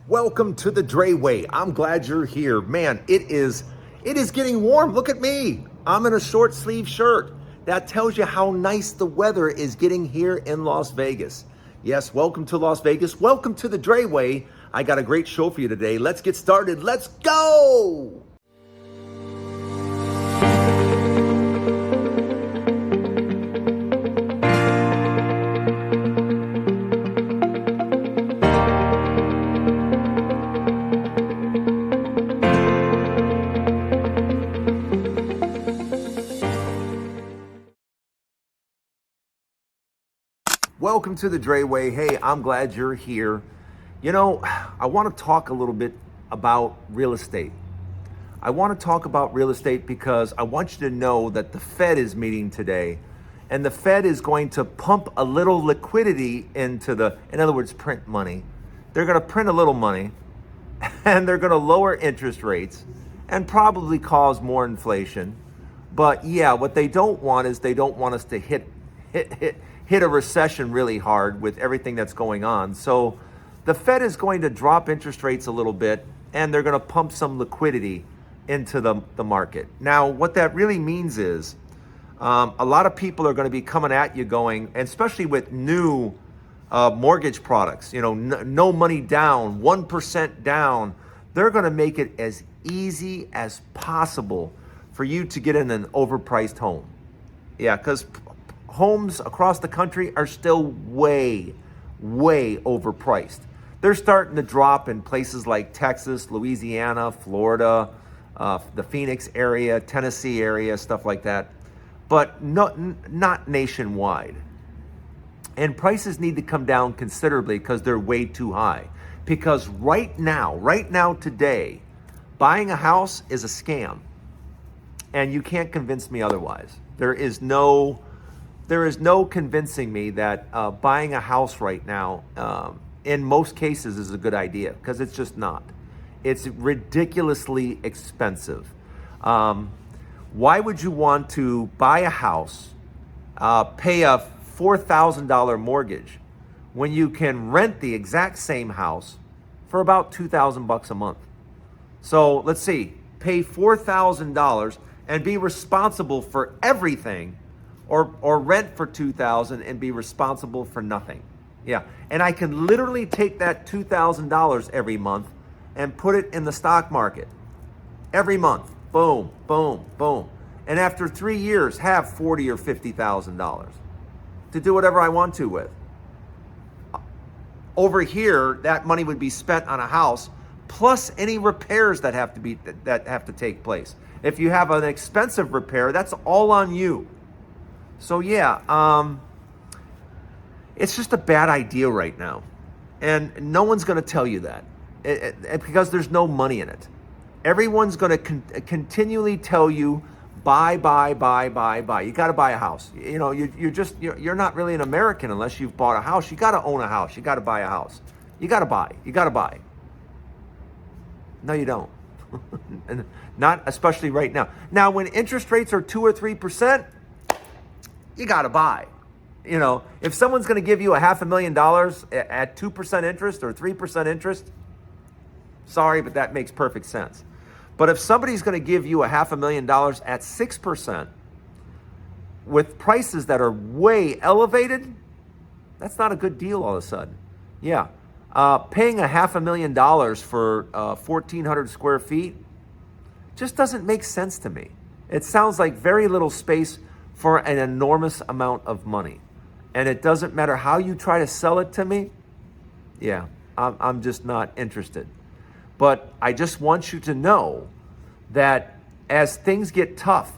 Welcome to the Dray Way. I'm glad you're here. Man, it is getting warm. Look at me. I'm in a short sleeve shirt. That tells you how nice the weather is getting here in Las Vegas. Yes, welcome to Las Vegas. Welcome to the Dray Way. I got a great show for you today. Let's get started. Let's go. Welcome to the Dray Way. Hey, I'm glad you're here. You know, I want to talk a little bit about real estate. I want to talk about real estate because I want you to know that the Fed is meeting today, and the Fed is going to pump a little liquidity into in other words, print money. They're going to print a little money, and they're going to lower interest rates and probably cause more inflation. But yeah, what they don't want is they don't want us to hit a recession really hard with everything that's going on. So the Fed is going to drop interest rates a little bit, and they're going to pump some liquidity into the market. Now, what that really means is a lot of people are going to be coming at you going, and especially with new mortgage products, you know, no money down, 1% down. They're going to make it as easy as possible for you to get in an overpriced home. Yeah, because homes across the country are still way overpriced. They're starting to drop in places like Texas, Louisiana, Florida, the Phoenix area, Tennessee area, stuff like that, but not nationwide. And prices need to come down considerably because they're way too high. Because right now, today, buying a house is a scam. And you can't convince me otherwise. There is no convincing me that buying a house right now, in most cases, is a good idea, because it's just not. It's ridiculously expensive. Why would you want to buy a house, pay a $4,000 mortgage, when you can rent the exact same house for about $2,000 a month? So let's see, pay $4,000 and be responsible for everything, or rent for $2,000 and be responsible for nothing. Yeah, and I can literally take that $2,000 every month and put it in the stock market. Every month, boom, boom, boom. And after 3 years, have $40,000 or $50,000 to do whatever I want to with. Over here, that money would be spent on a house, plus any repairs that have to take place. If you have an expensive repair, that's all on you. So yeah, it's just a bad idea right now. And no one's going to tell you that because there's no money in it. Everyone's going to continually tell you, buy. You got to buy a house. You know, you're not really an American unless you've bought a house. You got to own a house. You got to buy a house. You got to buy. No, you don't. And not especially right now. Now, when interest rates are 2 or 3%, you got to buy. You know, if someone's going to give you $500,000 at 2% interest or 3% interest, sorry, but that makes perfect sense. But if somebody's going to give you $500,000 at 6% with prices that are way elevated, that's not a good deal all of a sudden. Yeah. Paying $500,000 for 1,400 square feet just doesn't make sense to me. It sounds like very little space for an enormous amount of money. And it doesn't matter how you try to sell it to me. Yeah, I'm just not interested. But I just want you to know that as things get tough,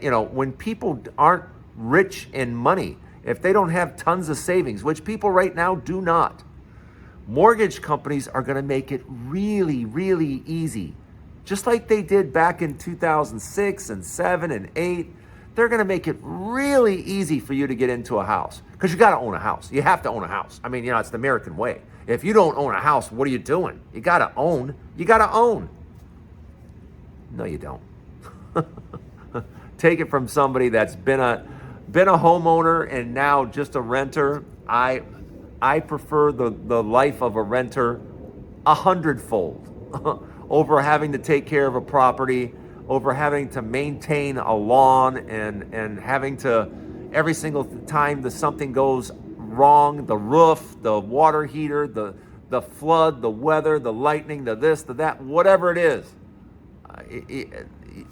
you know, when people aren't rich in money, if they don't have tons of savings, which people right now do not, mortgage companies are going to make it really easy. Just like they did back in 2006 and 7 and 8. They're going to make it really easy for you to get into a house, because you got to own a house. You have to own a house. I mean, you know, it's the American way. If you don't own a house, what are you doing? You got to own. No, you don't. Take it from somebody that's been a homeowner and now just a renter. I prefer the life of a renter a hundredfold over having to take care of a property, over having to maintain a lawn, and having to, every single time that something goes wrong, the roof, the water heater, the flood, the weather, the lightning, the this, the that, whatever it is,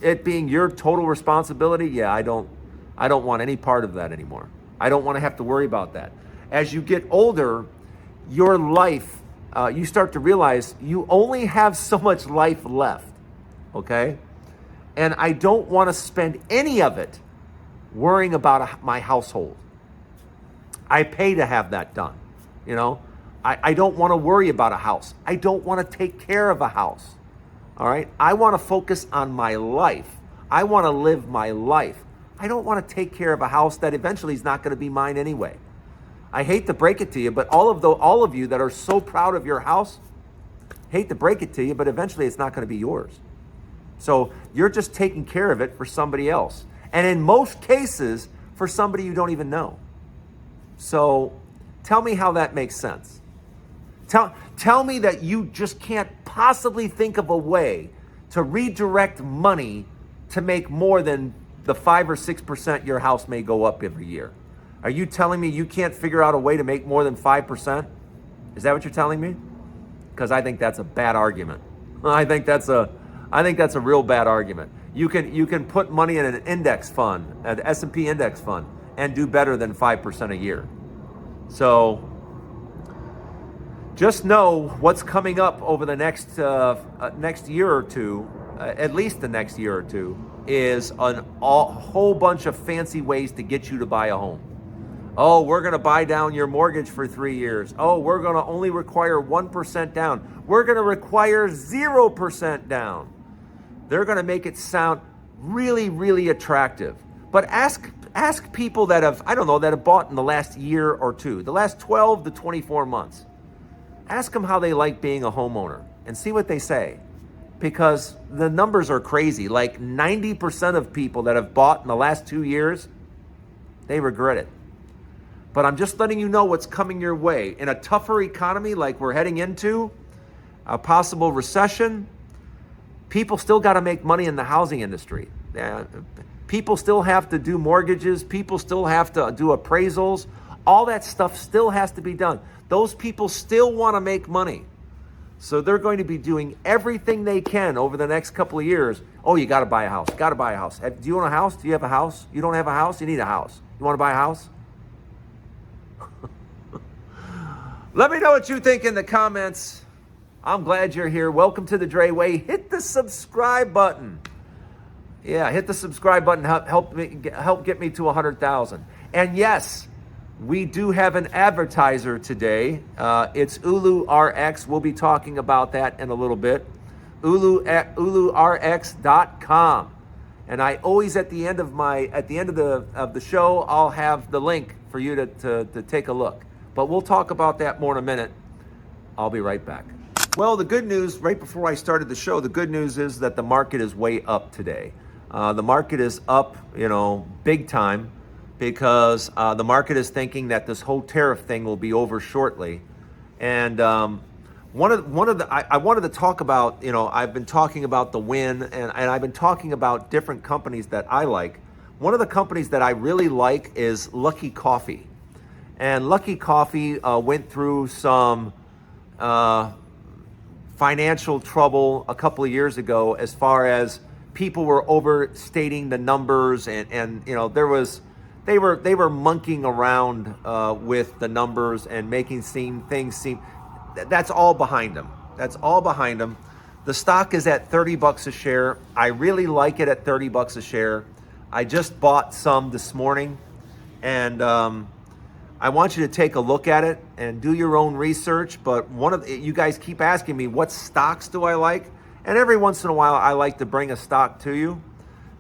it being your total responsibility. Yeah, I don't want any part of that anymore. I don't want to have to worry about that. As you get older, your life, you start to realize you only have so much life left, okay? And I don't want to spend any of it worrying about my household. I pay to have that done, you know? I don't want to worry about a house. I don't want to take care of a house, all right? I want to focus on my life. I want to live my life. I don't want to take care of a house that eventually is not going to be mine anyway. I hate to break it to you, but all of you that are so proud of your house, hate to break it to you, but eventually it's not going to be yours. So you're just taking care of it for somebody else. And in most cases, for somebody you don't even know. So tell me how that makes sense. Tell me that you just can't possibly think of a way to redirect money to make more than the 5 or 6% your house may go up every year. Are you telling me you can't figure out a way to make more than 5%? Is that what you're telling me? Because I think that's a bad argument. I think that's a real bad argument. You can put money in an index fund, an S&P index fund, and do better than 5% a year. So just know what's coming up over the next year or two, at least the next year or two, is a whole bunch of fancy ways to get you to buy a home. Oh, we're going to buy down your mortgage for 3 years. Oh, we're going to only require 1% down. We're going to require 0% down. They're going to make it sound really, really attractive. But ask people that have bought in the last year or two, the last 12 to 24 months. Ask them how they like being a homeowner and see what they say. Because the numbers are crazy. Like 90% of people that have bought in the last 2 years, they regret it. But I'm just letting you know what's coming your way. In a tougher economy like we're heading into, a possible recession, people still got to make money in the housing industry. People still have to do mortgages. People still have to do appraisals. All that stuff still has to be done. Those people still want to make money. So they're going to be doing everything they can over the next couple of years. Oh, you got to buy a house. Got to buy a house. Do you want a house? Do you have a house? You don't have a house? You need a house. You want to buy a house? Let me know what you think in the comments. I'm glad you're here. Welcome to the Dray Way. Hit the subscribe button. Yeah, hit the subscribe button. Help get me to 100,000. And yes, we do have an advertiser today. It's UluRx. We'll be talking about that in a little bit. UluRx.com. And I always at the end of the show, I'll have the link for you to take a look. But we'll talk about that more in a minute. I'll be right back. Well, the good news, right before I started the show, the good news is that the market is way up today. The market is up, big time, because the market is thinking that this whole tariff thing will be over shortly. And I wanted to talk about, I've been talking about the win, and I've been talking about different companies that I like. One of the companies that I really like is Luckin Coffee. And Luckin Coffee went through some financial trouble a couple of years ago, as far as people were overstating the numbers, and they were monkeying around with the numbers and making things seem. That's all behind them. That's all behind them. The stock is at $30 a share. I really like it at $30 a share. I just bought some this morning, and I want you to take a look at it and do your own research. But you guys keep asking me, what stocks do I like? And every once in a while, I like to bring a stock to you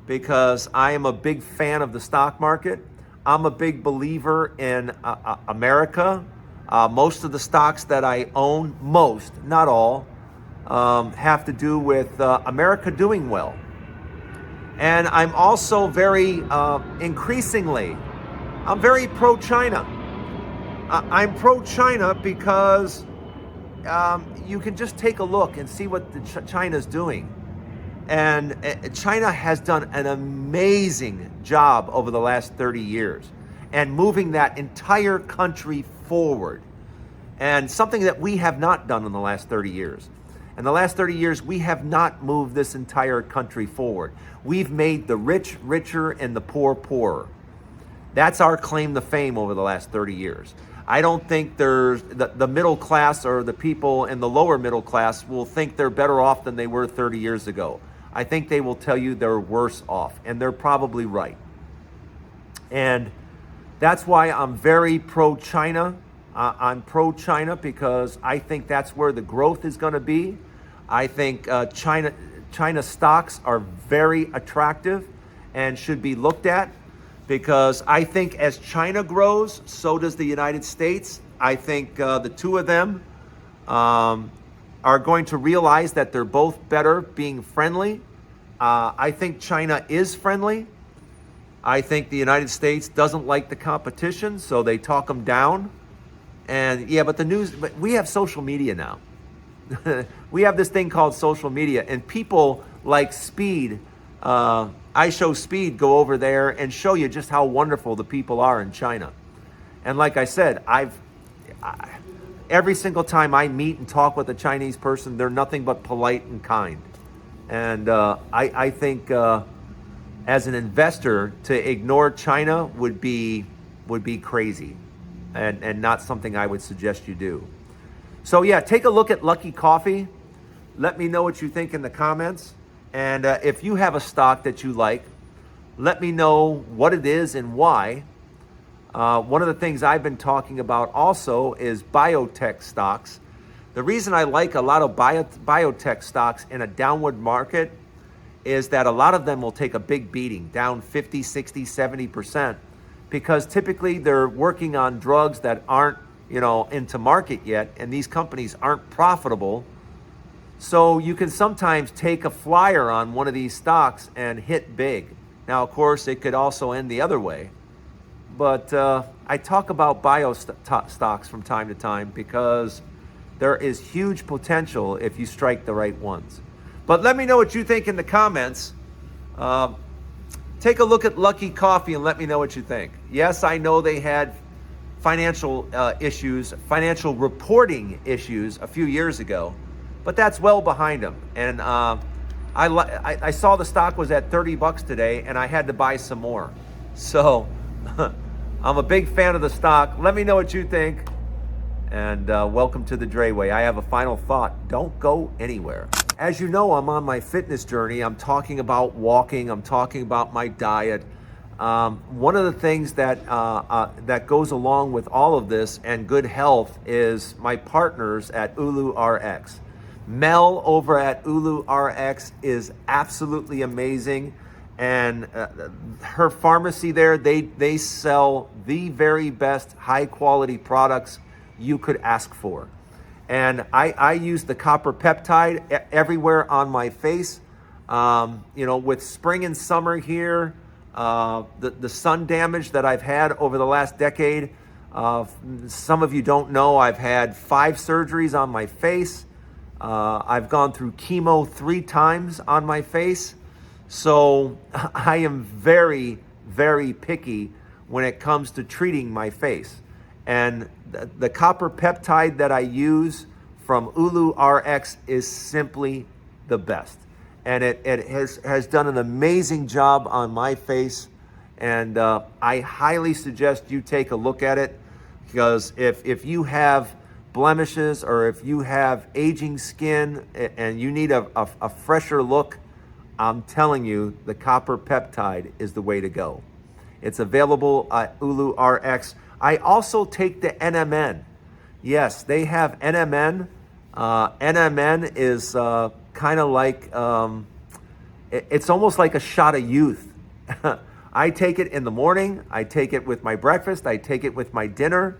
because I am a big fan of the stock market. I'm a big believer in America. Most of the stocks that I own, not all, have to do with America doing well. And I'm also very, increasingly, I'm very pro-China. I'm pro-China because you can just take a look and see what China's doing. And China has done an amazing job over the last 30 years and moving that entire country forward. And something that we have not done in the last 30 years. In the last 30 years, we have not moved this entire country forward. We've made the rich richer and the poor poorer. That's our claim to fame over the last 30 years. I don't think there's the middle class or the people in the lower middle class will think they're better off than they were 30 years ago. I think they will tell you they're worse off, and they're probably right. And that's why I'm very pro-China. I'm pro-China because I think that's where the growth is going to be. I think China stocks are very attractive and should be looked at because I think as China grows, so does the United States. I think the two of them are going to realize that they're both better being friendly. I think China is friendly. I think the United States doesn't like the competition, so they talk them down. And yeah, but we have social media now. We have this thing called social media, and people like Speed. I Show Speed go over there and show you just how wonderful the people are in China. And like I said, every single time I meet and talk with a Chinese person, they're nothing but polite and kind. And I think as an investor, to ignore China would be crazy. And not something I would suggest you do. So yeah, take a look at Luckin Coffee. Let me know what you think in the comments. And if you have a stock that you like, let me know what it is and why. One of the things I've been talking about also is biotech stocks. The reason I like a lot of biotech stocks in a downward market is that a lot of them will take a big beating, down 50, 60, 70%. Because typically they're working on drugs that aren't, into market yet, and these companies aren't profitable. So you can sometimes take a flyer on one of these stocks and hit big. Now, of course, it could also end the other way. But I talk about stocks from time to time because there is huge potential if you strike the right ones. But let me know what you think in the comments. Take a look at Luckin Coffee and let me know what you think. Yes, I know they had financial issues, financial reporting issues a few years ago, but that's well behind them. And I saw the stock was at $30 today, and I had to buy some more. So I'm a big fan of the stock. Let me know what you think. And welcome to the Dray Way. I have a final thought. Don't go anywhere. As you know, I'm on my fitness journey. I'm talking about walking. I'm talking about my diet. One of the things that goes along with all of this and good health is my partners at UluRx. Mel over at UluRx is absolutely amazing. And her pharmacy there, they sell the very best high quality products you could ask for. And I use the copper peptide everywhere on my face. With spring and summer here, the sun damage that I've had over the last decade, some of you don't know, I've had 5 surgeries on my face. I've gone through chemo 3 times on my face. So I am very, very picky when it comes to treating my face. And the copper peptide that I use from UluRx is simply the best. And it has done an amazing job on my face. And I highly suggest you take a look at it, because if you have blemishes or if you have aging skin and you need a fresher look, I'm telling you, the copper peptide is the way to go. It's available at UluRx. I also take the NMN. Yes, they have NMN. NMN is kind of like, it's almost like a shot of youth. I take it in the morning. I take it with my breakfast. I take it with my dinner.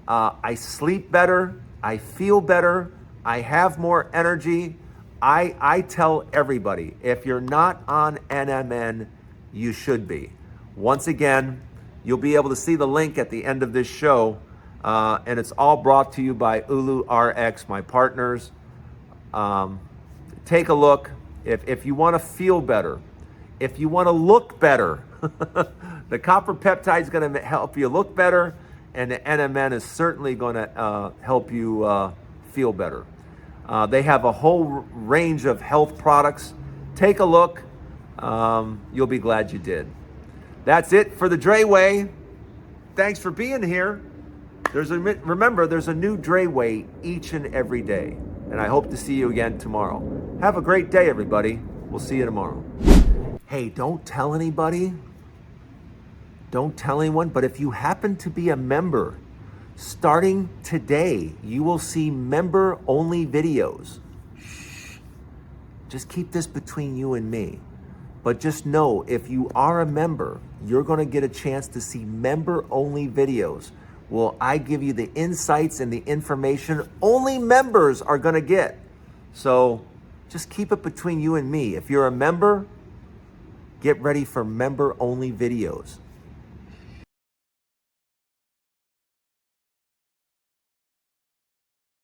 I sleep better. I feel better. I have more energy. I tell everybody, if you're not on NMN, you should be. Once again, you'll be able to see the link at the end of this show. And it's all brought to you by UluRx, my partners. Take a look. If you want to feel better, if you want to look better, the copper peptide is going to help you look better, and the NMN is certainly going to help you feel better. They have a whole range of health products. Take a look. You'll be glad you did. That's it for the Dray Way. Thanks for being here. Remember, there's a new Dray Way each and every day. And I hope to see you again tomorrow. Have a great day, everybody. We'll see you tomorrow. Hey, don't tell anybody. Don't tell anyone, but if you happen to be a member, starting today, you will see member-only videos. Shh. Just keep this between you and me. But just know, if you are a member, you're going to get a chance to see member-only videos. Well, I give you the insights and the information only members are going to get. So just keep it between you and me. If you're a member, get ready for member-only videos.